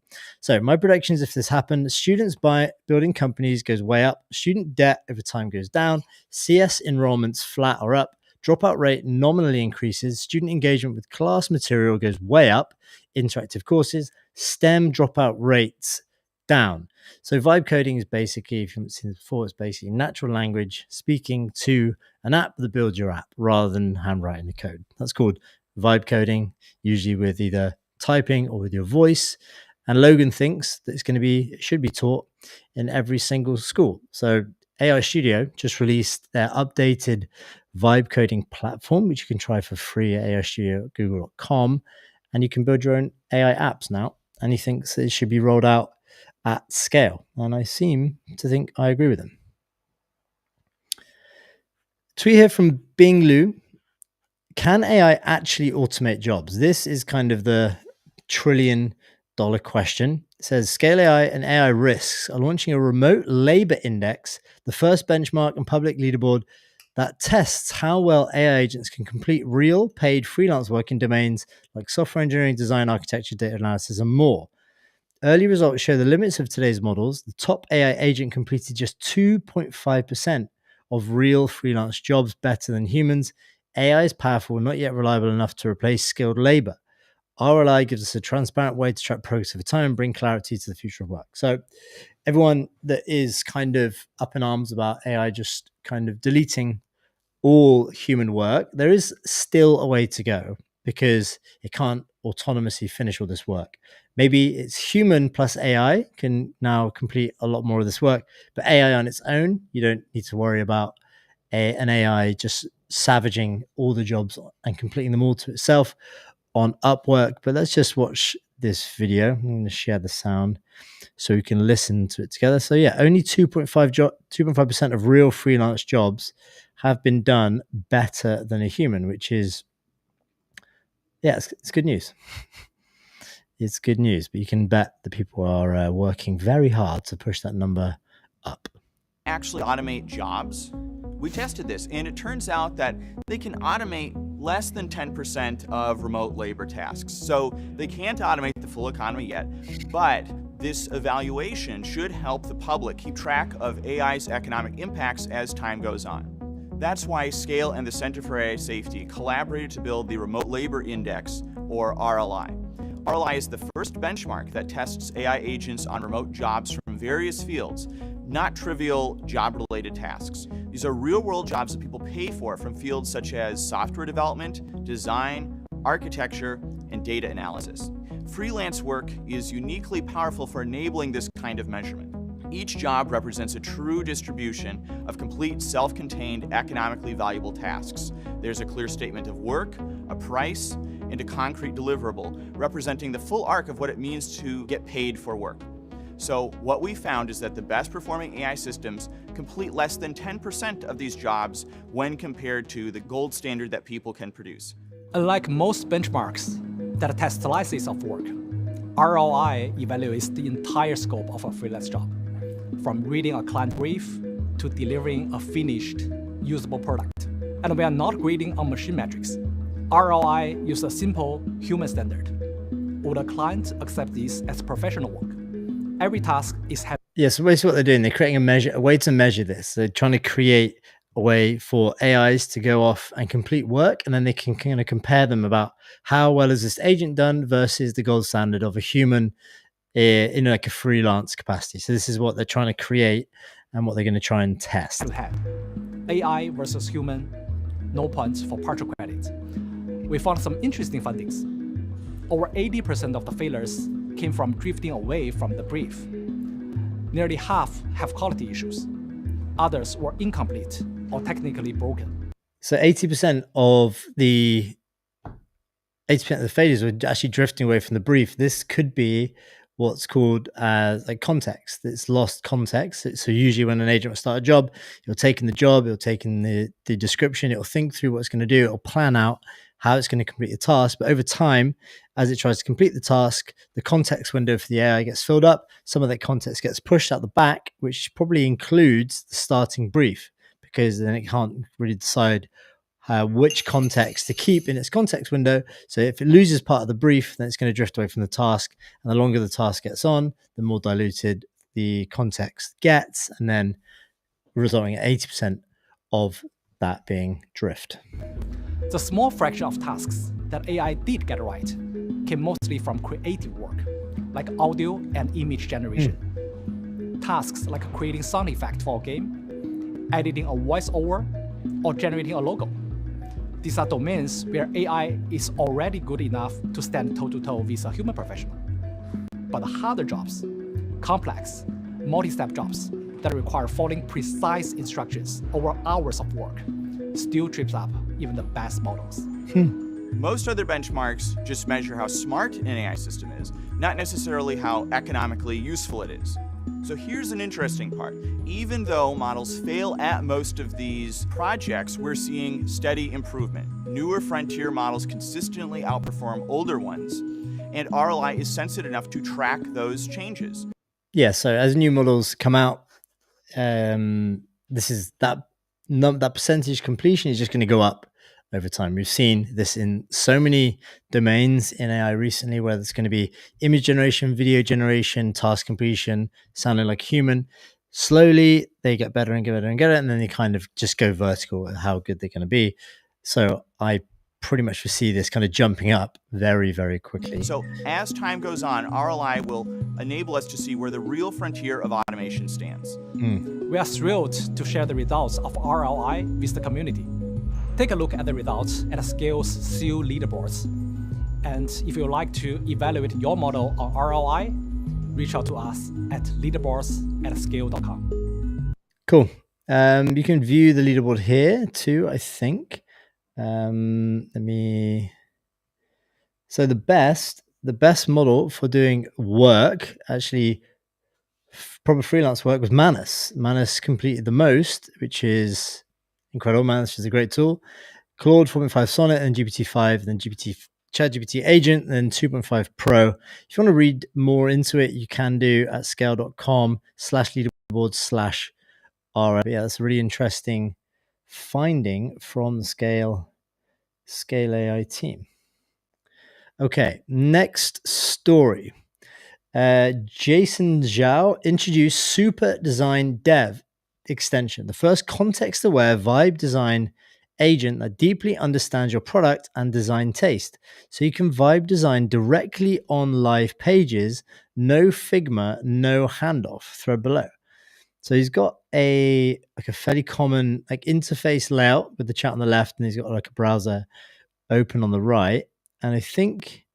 So my predictions, if this happens, students by building companies goes way up. Student debt over time goes down. CS enrollments flat or up. Dropout rate nominally increases. Student engagement with class material goes way up. Interactive courses. STEM dropout rates down. So vibe coding is basically, if you haven't seen it before, it's basically natural language speaking to an app that builds your app rather than handwriting the code. That's called vibe coding, usually with either typing or with your voice. And Logan thinks that it should be taught in every single school. So AI Studio just released their updated vibe coding platform, which you can try for free at aistudio.google.com. And you can build your own AI apps now. And he thinks that it should be rolled out at scale. And I seem to think I agree with him. Tweet here from Bing Lu. Can AI actually automate jobs? This is kind of the $1 trillion question. It says, Scale AI and AI Risks are launching a remote labor index, the first benchmark and public leaderboard that tests how well AI agents can complete real paid freelance work in domains like software engineering, design, architecture, data analysis, and more. Early results show the limits of today's models. The top AI agent completed just 2.5% of real freelance jobs, better than humans. AI is powerful, not yet reliable enough to replace skilled labor. RLI gives us a transparent way to track progress over time and bring clarity to the future of work. So everyone that is kind of up in arms about AI just kind of deleting all human work, there is still a way to go because it can't autonomously finish all this work. Maybe it's human plus AI can now complete a lot more of this work, but AI on its own, you don't need to worry about an AI just savaging all the jobs and completing them all to itself on Upwork. But let's just watch this video. I'm going to share the sound so we can listen to it together. So yeah, only 2.5% of real freelance jobs have been done better than a human, which is, yeah, it's good news. It's good news, but you can bet that people are working very hard to push that number up. Actually automate jobs. We tested this, and it turns out that they can automate less than 10% of remote labor tasks. So they can't automate the full economy yet, but this evaluation should help the public keep track of AI's economic impacts as time goes on. That's why Scale and the Center for AI Safety collaborated to build the Remote Labor Index, or RLI. RLI is the first benchmark that tests AI agents on remote jobs from various fields, not trivial job-related tasks. These are real-world jobs that people pay for from fields such as software development, design, architecture, and data analysis. Freelance work is uniquely powerful for enabling this kind of measurement. Each job represents a true distribution of complete, self-contained, economically valuable tasks. There's a clear statement of work, a price, and a concrete deliverable, representing the full arc of what it means to get paid for work. So what we found is that the best performing AI systems complete less than 10% of these jobs when compared to the gold standard that people can produce. Unlike most benchmarks that test slices of work, ROI evaluates the entire scope of a freelance job, from reading a client brief to delivering a finished, usable product. And we are not grading on machine metrics. ROI uses a simple human standard. Would a client accept this as professional work? Every task is Yeah, so basically what they're doing, they're creating a way to measure this. They're trying to create a way for AIs to go off and complete work, and then they can kind of compare them about how well has this agent done versus the gold standard of a human in like a freelance capacity. So this is what they're trying to create and what they're going to try and test. AI versus human, no points for partial credit. We found some interesting findings. Over 80% of the failures came from drifting away from the brief. Nearly half have quality issues. Others were incomplete or technically broken. So 80% of the 80% of the failures were actually drifting away from the brief. This could be what's called like context. It's lost context. So usually when an agent will start a job, it'll take in the job, it'll take in the description, it'll think through what it's going to do, it'll plan out how it's going to complete the task. But over time, as it tries to complete the task, the context window for the AI gets filled up. Some of that context gets pushed out the back, which probably includes the starting brief, because then it can't really decide which context to keep in its context window. So if it loses part of the brief, then it's going to drift away from the task. And the longer the task gets on, the more diluted the context gets, and then resulting at 80% of that being drift. The small fraction of tasks that AI did get right came mostly from creative work, like audio and image generation. Tasks like creating sound effect for a game, editing a voiceover, or generating a logo. These are domains where AI is already good enough to stand toe-to-toe with a human professional. But the harder jobs, complex, multi-step jobs that require following precise instructions over hours of work, still trips up even the best models. Most other benchmarks just measure how smart an AI system is, not necessarily how economically useful it is. So here's an interesting part. Even though models fail at most of these projects, we're seeing steady improvement. Newer frontier models consistently outperform older ones, and RLI is sensitive enough to track those changes. Yeah, so as new models come out, this is that percentage completion is just going to go up over time. We've seen this in so many domains in AI recently, where there's going to be image generation, video generation, task completion, sounding like human. Slowly, they get better and get better and get it, and then they kind of just go vertical at how good they're going to be. So I pretty much foresee this kind of jumping up very, very quickly. So as time goes on, RLI will enable us to see where the real frontier of automation stands. We are thrilled to share the results of RLI with the community. Take a look at the results at Scale's SEAL leaderboards. And if you'd like to evaluate your model on RLI, reach out to us at leaderboards@scale.com. Cool. You can view the leaderboard here too, I think. So the best model for doing work, actually proper freelance work, was Manus. Manus completed the most, which is incredible. Manus is a great tool. Claude 4.5 Sonnet, and GPT-5, then ChatGPT Agent, then 2.5 Pro. If you want to read more into it, you can do at scale.com/leaderboard/RL. Yeah, that's a really interesting finding from the Scale AI team. Okay, next story. Jason Zhao introduced Super Design Dev extension, the first context-aware vibe design agent that deeply understands your product and design taste. So you can vibe design directly on live pages, no Figma, no handoff. Thread below. So he's got a fairly common interface layout with the chat on the left, and he's got like a browser open on the right. And I think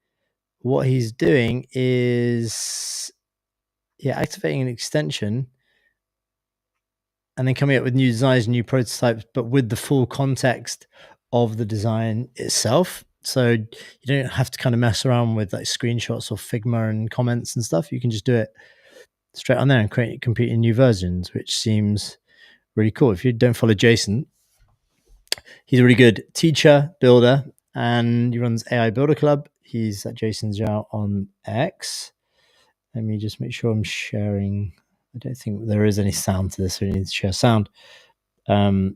what he's doing is activating an extension and then coming up with new designs, new prototypes, but with the full context of the design itself. So you don't have to kind of mess around with like screenshots or Figma and comments and stuff. You can just do it straight on there and compete in new versions, which seems really cool. If you don't follow Jason, he's a really good teacher, builder, and he runs AI Builder Club. He's at Jason Zhao on X. Let me just make sure I'm sharing. I don't think there is any sound to this, so we need to share sound. But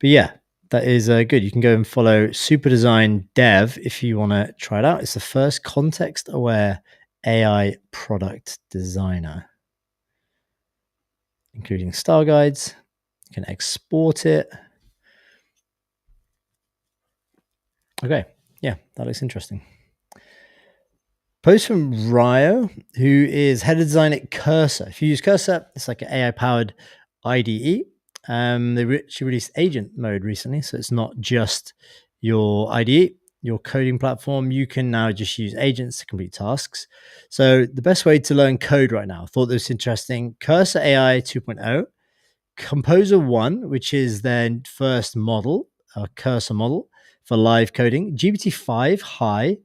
yeah, that is good. You can go and follow Super Design Dev if you want to try it out. It's the first context-aware AI product designer, including style guides. You can export it. Okay, yeah, that looks interesting. Post from Ryo, who is head of design at Cursor. If you use Cursor, it's like an AI-powered IDE. They released agent mode recently, so it's not just your IDE, your coding platform. You can now just use agents to complete tasks. So the best way to learn code right now, I thought this was interesting. Cursor AI 2.0, Composer 1, which is their first model, our cursor model for live coding, GPT-5 High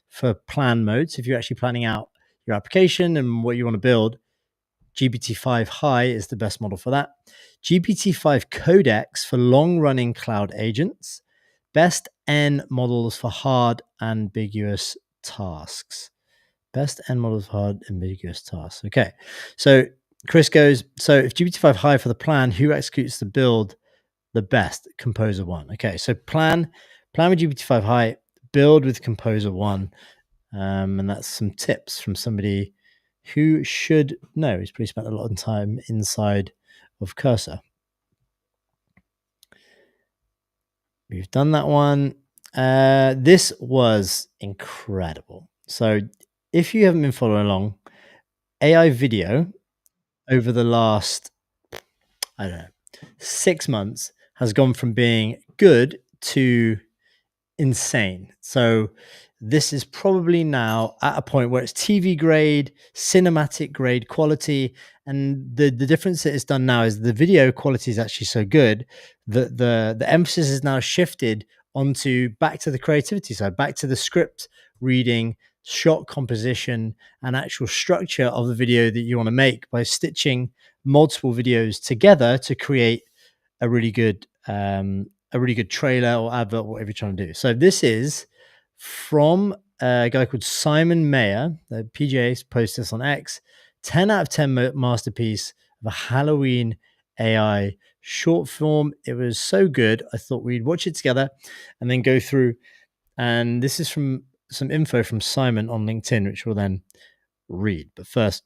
for plan mode. So if you're actually planning out your application and what you want to build, GPT-5 High is the best model for that. GPT-5 Codex for long-running cloud agents. Best N models for hard ambiguous tasks. Best N models for hard ambiguous tasks. Okay, so Chris goes, so if GPT-5 High for the plan, who executes the build the best? Composer 1. Okay, so plan with GPT-5 High, build with Composer 1. And that's some tips from somebody who should know. He's probably spent a lot of time inside of Cursor. We've done that one. This was incredible. So if you haven't been following along, AI video over the last, I don't know, 6 months has gone from being good to insane. So this is probably now at a point where it's TV grade, cinematic grade quality. And the difference that it's done now is the video quality is actually so good that the emphasis is now shifted onto back to the creativity side, back to the script reading, shot composition, and actual structure of the video that you want to make by stitching multiple videos together to create a really good trailer or advert, whatever you're trying to do. So this is from a guy called Simon Mayer. The PJ posted this on X. 10 out of 10 masterpiece of a Halloween AI short form. It was so good. I thought we'd watch it together and then go through. And this is from some info from Simon on LinkedIn, which we'll then read. But first,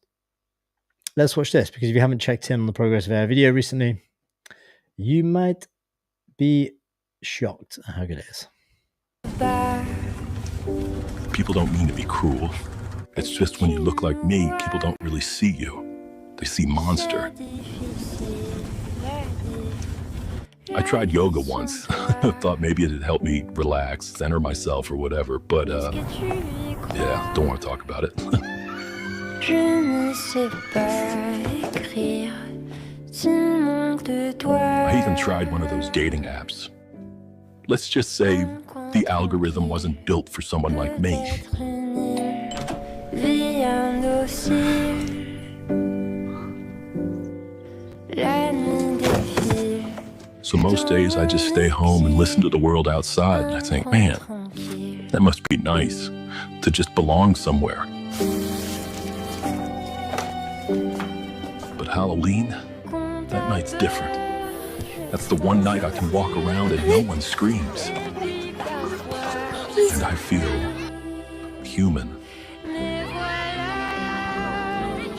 let's watch this, because if you haven't checked in on the progress of AI video recently, you might be shocked at how good it is. People don't mean to be cruel. It's just when you look like me, people don't really see you. They see monster. I tried yoga once. Thought maybe it'd help me relax, center myself or whatever, but yeah, don't want to talk about it. I even tried one of those dating apps. Let's just say the algorithm wasn't built for someone like me. So most days I just stay home and listen to the world outside, and I think, man, that must be nice to just belong somewhere. But Halloween, that night's different. That's the one night I can walk around and no one screams. And I feel human.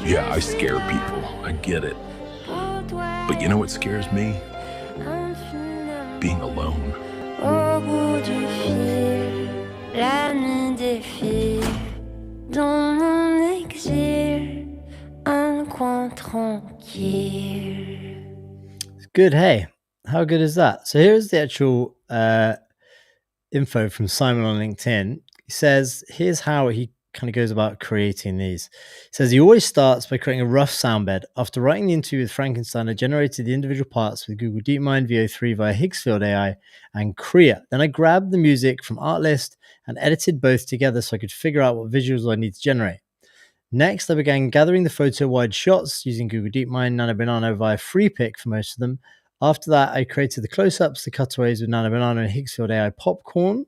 Yeah, I scare people. I get it. But you know what scares me? Being alone. Good, hey. How good is that? So here's the actual info from Simon on LinkedIn. He says, here's how he kind of goes about creating these. He says he always starts by creating a rough sound bed. After writing the interview with Frankenstein, I generated the individual parts with Google DeepMind VO3 via Higgsfield AI and Kriya. Then I grabbed the music from Artlist and edited both together so I could figure out what visuals I need to generate. Next, I began gathering the photo wide shots using Google DeepMind Nano Banana via FreePic for most of them. After that, I created the close-ups, the cutaways with Nano Banana and Higgsfield AI Popcorn.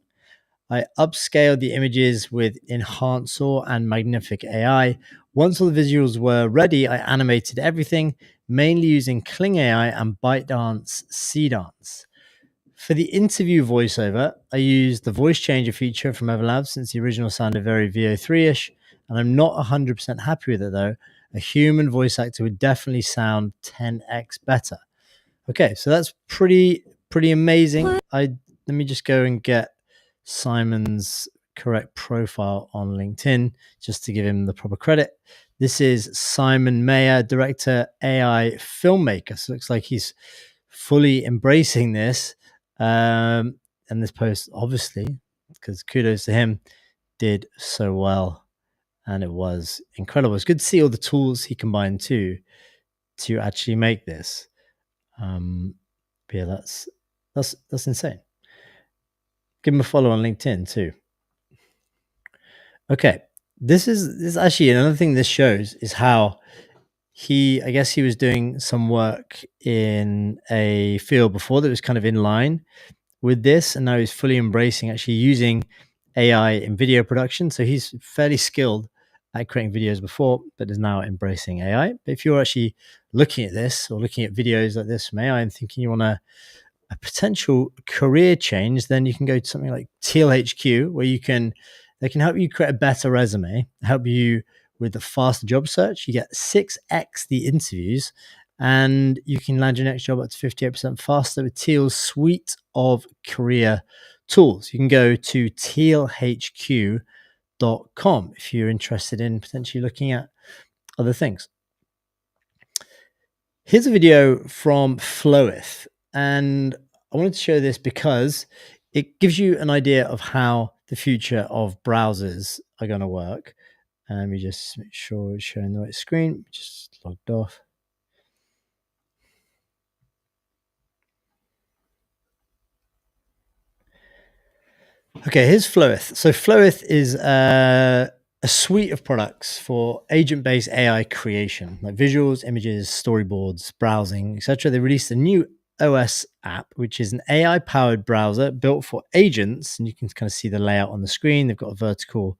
I upscaled the images with Enhancer and Magnific AI. Once all the visuals were ready, I animated everything, mainly using Kling AI and ByteDance Seedance. For the interview voiceover, I used the voice changer feature from Everlab since the original sounded very VO3-ish, and I'm not 100% happy with it though. A human voice actor would definitely sound 10x better. Okay, so that's pretty amazing. Let me just go and get Simon's correct profile on LinkedIn just to give him the proper credit. This is Simon Mayer, director, AI filmmaker. So it looks like he's fully embracing this. And this post, obviously, because kudos to him, did so well. And it was incredible. It's good to see all the tools he combined too to actually make this. But yeah, that's insane. Give him a follow on LinkedIn too. Okay, this is actually another thing this shows is how I guess he was doing some work in a field before that was kind of in line with this, and now he's fully embracing actually using AI in video production. So he's fairly skilled at creating videos before, but is now embracing AI. But if you're actually looking at this or looking at videos like this from AI and thinking you want a potential career change, then you can go to something like Teal HQ, where they can help you create a better resume, help you with the faster job search. You get 6x the interviews, and you can land your next job up to 58% faster with Teal's suite of career tools. You can go to tealhq.com if you're interested in potentially looking at other things. Here's a video from Flowith, and I wanted to show this because it gives you an idea of how the future of browsers are going to work. And let me just make sure it's showing the right screen. Just logged off. Okay, here's Flowith. So Flowith is a suite of products for agent-based AI creation, like visuals, images, storyboards, browsing, etc. They released a new OS app, which is an AI-powered browser built for agents, and you can kind of see the layout on the screen. They've got a vertical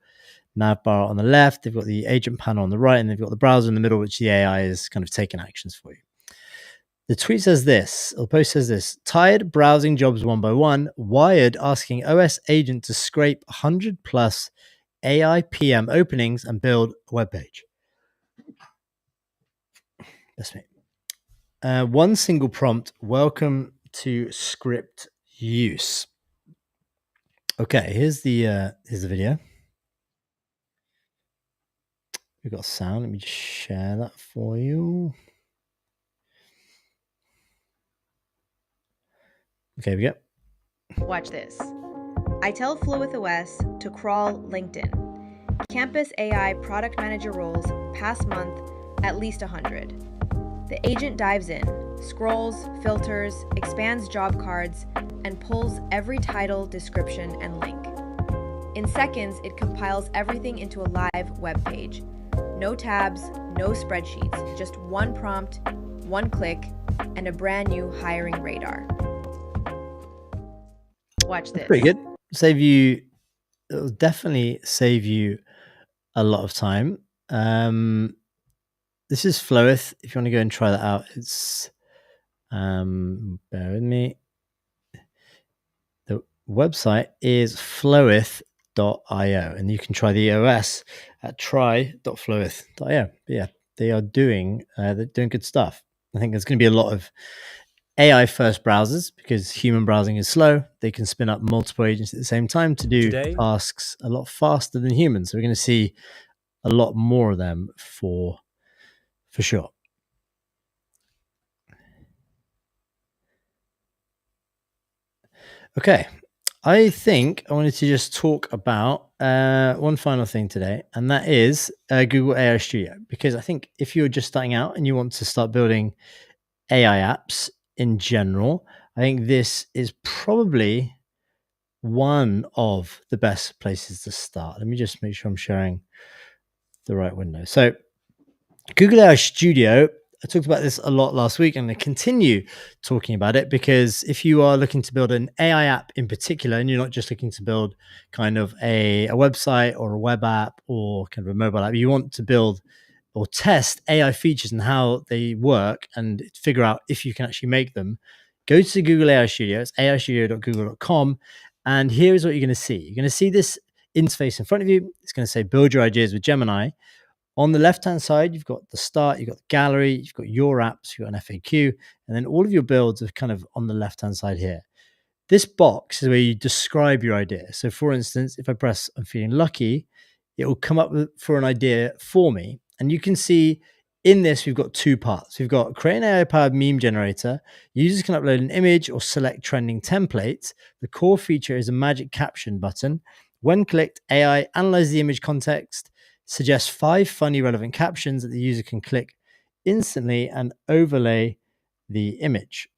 nav bar on the left, they've got the agent panel on the right, and they've got the browser in the middle, which the AI is kind of taking actions for you. The tweet says this, or the post says this: tired browsing jobs one by one, Wired asking OS agent to scrape 100 plus AI PM openings and build a web page. That's me. One single prompt, welcome to script use. Okay, here's the video. We've got sound. Let me just share that for you. Okay, we go. Watch this. I tell Flowith OS to crawl LinkedIn. Campus AI product manager roles past month, at least 100. The agent dives in, scrolls, filters, expands job cards, and pulls every title, description, and link. In seconds, it compiles everything into a live web page. No tabs, no spreadsheets, just one prompt, one click, and a brand new hiring radar. Watch this. Pretty good. It'll definitely save you a lot of time. This is Flowith. If you want to go and try that out, it's bear with me. The website is flowith.io, and you can try the OS at try.flowith.io. But yeah, they're doing good stuff. I think there's going to be a lot of AI first browsers because human browsing is slow. They can spin up multiple agents at the same time to do tasks a lot faster than humans. So we're going to see a lot more of them for sure. Okay, I think I wanted to just talk about one final thing today, and that is Google AI Studio. Because I think if you're just starting out and you want to start building AI apps in general, I think this is probably one of the best places to start. Let me just make sure I'm sharing the right window. So Google AI Studio, I talked about this a lot last week, and I continue talking about it because if you are looking to build an AI app in particular, and you're not just looking to build kind of a website or a web app or kind of a mobile app, you want to build or test AI features and how they work and figure out if you can actually make them, go to Google AI Studio. It's aistudio.google.com. And here's what you're going to see. You're going to see this interface in front of you. It's going to say, build your ideas with Gemini. On the left-hand side, you've got the start, you've got the gallery, you've got your apps, you've got an FAQ, and then all of your builds are kind of on the left-hand side here. This box is where you describe your idea. So for instance, if I press I'm feeling lucky, it will come up for an idea for me. And you can see in this, we've got two parts. We've got create an AI-powered meme generator. Users can upload an image or select trending templates. The core feature is a magic caption button. When clicked, AI analyzes the image context, suggests 5 funny relevant captions that the user can click instantly and overlay the image.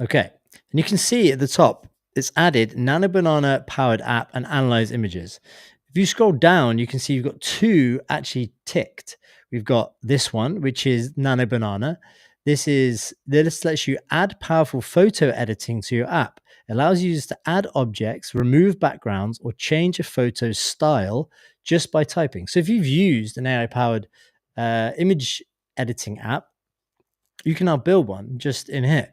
Okay, and you can see at the top, it's added Nano Banana powered app and analyze images. If you scroll down, you can see you've got two actually ticked. We've got this one, which is Nano Banana. This lets you add powerful photo editing to your app. It allows users to add objects, remove backgrounds, or change a photo's style just by typing. So if you've used an AI powered image editing app, you can now build one just in here.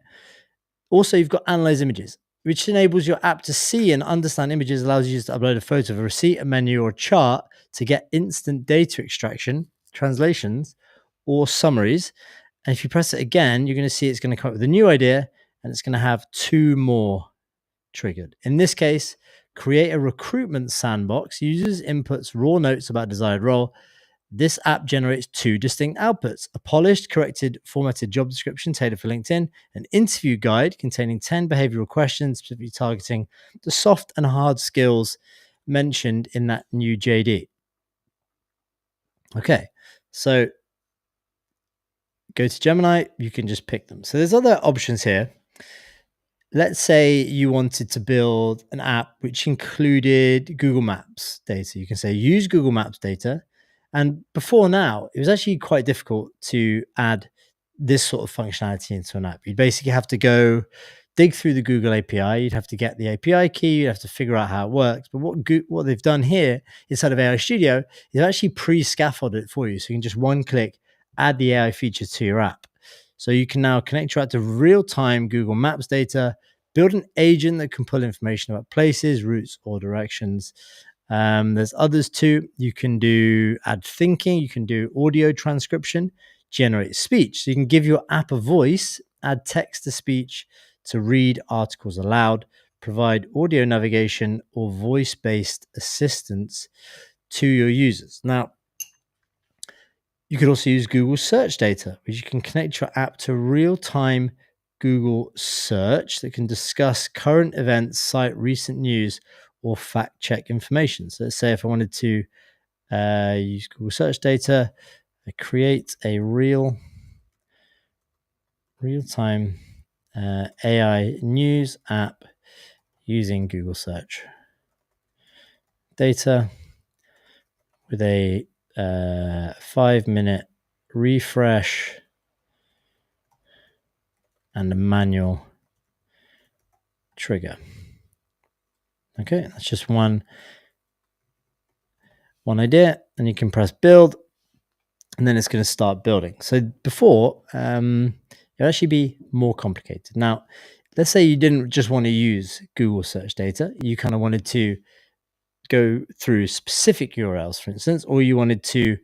Also, you've got Analyze Images, which enables your app to see and understand images, allows users to upload a photo of a receipt, a menu, or a chart to get instant data extraction, translations, or summaries. And if you press it again, you're going to see it's going to come up with a new idea, and it's going to have two more triggered. In this case, create a recruitment sandbox. Users inputs raw notes about desired role. This app generates two distinct outputs: a polished, corrected, formatted job description tailored for LinkedIn, an interview guide containing 10 behavioral questions specifically targeting the soft and hard skills mentioned in that new JD. Okay, so go to Gemini, you can just pick them. So there's other options here. Let's say you wanted to build an app which included Google Maps data. You can say use Google Maps data. And before now, it was actually quite difficult to add this sort of functionality into an app. You'd basically have to go dig through the Google API. You'd have to get the API key. You'd have to figure out how it works. But what they've done here inside of AI Studio is actually pre-scaffolded it for you. So you can just one click, add the AI feature to your app. So you can now connect your app to real-time Google Maps data, build an agent that can pull information about places, routes, or directions. There's others too. You can do add thinking, you can do audio transcription, generate speech. So you can give your app a voice, add text to speech to read articles aloud, provide audio navigation or voice-based assistance to your users. Now, you could also use Google search data, which you can connect your app to real-time Google search that can discuss current events, cite recent news, or fact check information. So let's say if I wanted to use Google search data, I create a real-time AI news app using Google search data with a 5-minute refresh and a manual trigger. Okay, that's just one idea, and you can press build, and then it's going to start building. So before, it'll actually be more complicated. Now, let's say you didn't just want to use Google search data, you kind of wanted to go through specific URLs, for instance, or you wanted to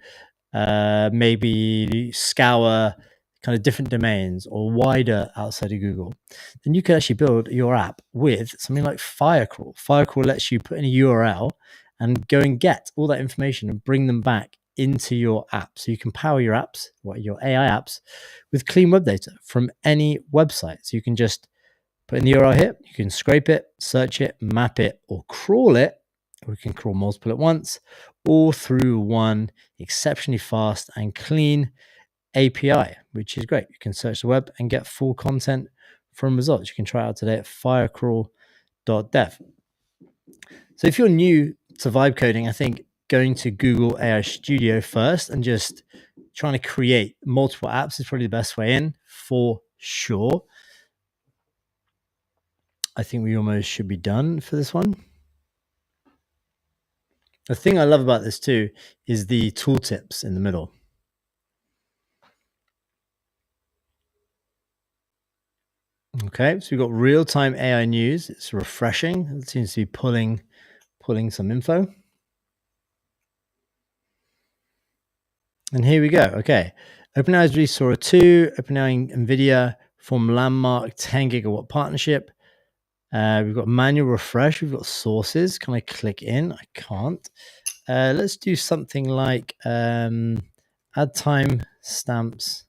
maybe scour kind of different domains or wider outside of Google, then you can actually build your app with something like Firecrawl. Firecrawl lets you put in a URL and go and get all that information and bring them back into your app. So you can power your apps, your AI apps, with clean web data from any website. So you can just put in the URL here, you can scrape it, search it, map it, or crawl it. We can crawl multiple at once, all through one exceptionally fast and clean API, which is great. You can search the web and get full content from results. You can try it out today at firecrawl.dev. So if you're new to vibe coding, I think going to Google AI Studio first and just trying to create multiple apps is probably the best way in, for sure. I think we almost should be done for this one. The thing I love about this too is the tooltips in the middle. Okay, so we've got real-time AI news. It's refreshing. It seems to be pulling some info. And here we go. Okay, OpenAI's released Sora 2, OpenAI and NVIDIA form landmark 10 gigawatt partnership. We've got manual refresh. We've got sources. Can I click in? I can't. Let's do something like add time stamps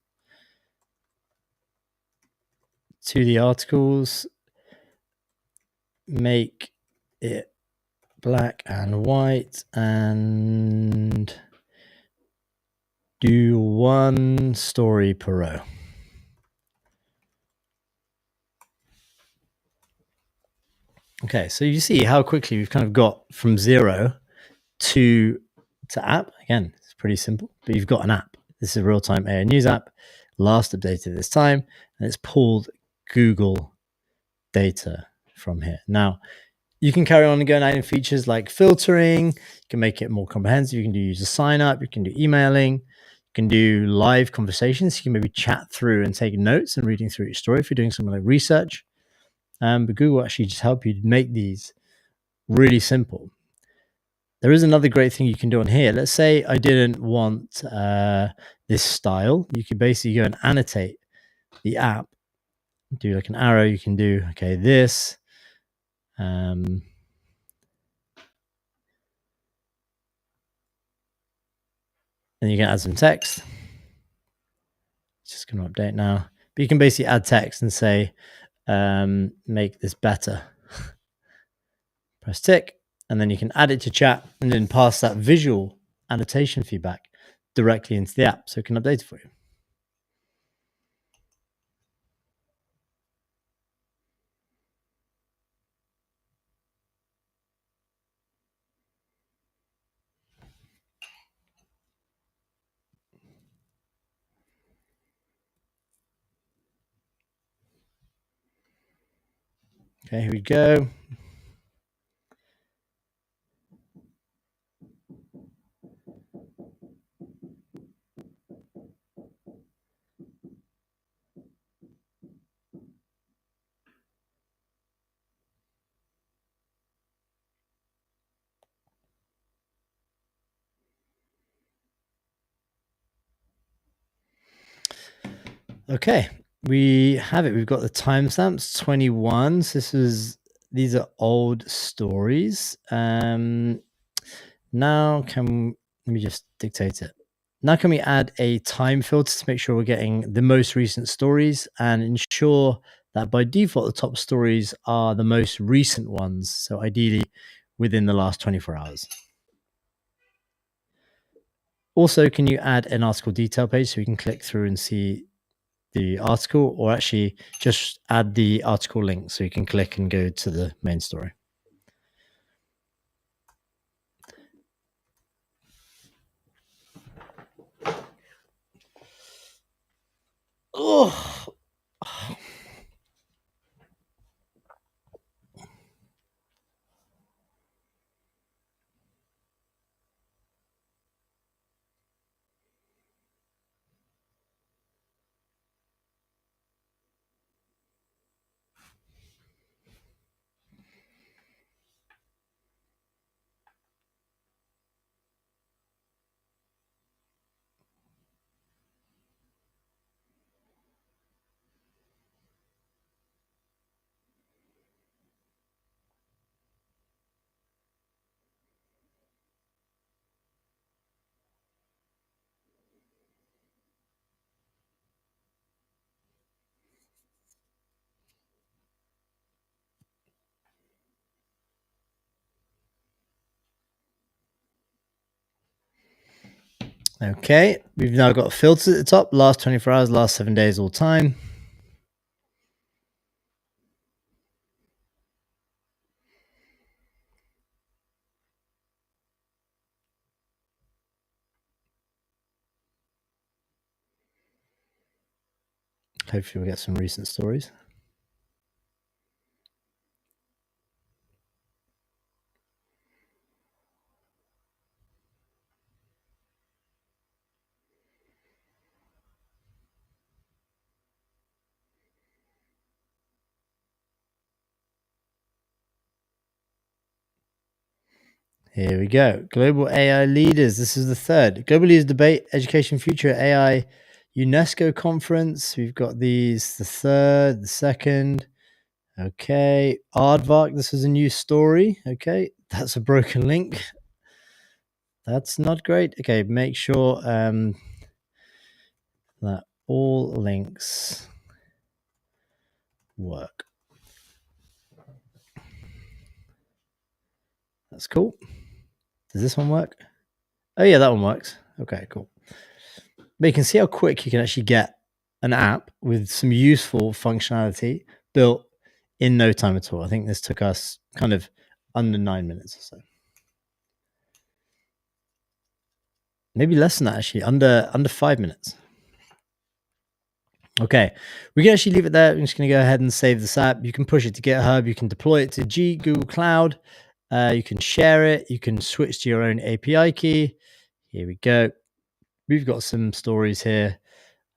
to the articles, make it black and white, and do one story per row. Okay, so you see how quickly we've kind of got from zero to app. Again, it's pretty simple, but you've got an app. This is a real-time AI news app, last updated this time, and it's pulled Google data from here. Now, you can carry on and go and add in features like filtering. You can make it more comprehensive. You can do user sign up. You can do emailing. You can do live conversations. You can maybe chat through and take notes and reading through your story if you're doing something like research. But Google actually just help you make these really simple. There is another great thing you can do on here. Let's say I didn't want this style. You could basically go and annotate the app. Do like an arrow. You can do, okay, this. And you can add some text. It's just going to update now. But you can basically add text and say, make this better. Press tick. And then you can add it to chat and then pass that visual annotation feedback directly into the app so it can update it for you. Okay, here we go. Okay, we have it. We've got the timestamps 21. So these are old stories. Now let me just dictate it. Now can we add a time filter to make sure we're getting the most recent stories and ensure that by default the top stories are the most recent ones, so ideally within the last 24 hours. Also, can you add an article detail page so we can click through and see the article, or actually just add the article link so you can click and go to the main story? Oh. Okay, we've now got filters at the top, last 24 hours, last 7 days, all time. Hopefully we'll get some recent stories. Here we go. Global AI leaders. This is the third. Global leaders debate education future AI UNESCO conference. We've got these, the third, the second. Okay. Aardvark. This is a new story. Okay. That's a broken link. That's not great. Okay. Make sure that all links work. That's cool. Does this one work? Oh yeah, that one works. Okay, cool. But you can see how quick you can actually get an app with some useful functionality built in no time at all. I think this took us kind of under 9 minutes or so. Maybe less than that, actually, under 5 minutes. Okay, we can actually leave it there. I'm just going to go ahead and save this app. You can push it to GitHub. You can deploy it to Google Cloud. You can share it. You can switch to your own API key. Here we go. We've got some stories here,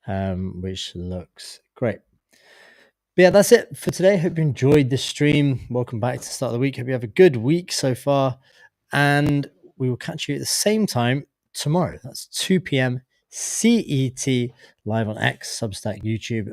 which looks great. But yeah, that's it for today. Hope you enjoyed this stream. Welcome back to the start of the week. Hope you have a good week so far. And we will catch you at the same time tomorrow. That's 2 p.m. CET live on X, Substack, YouTube.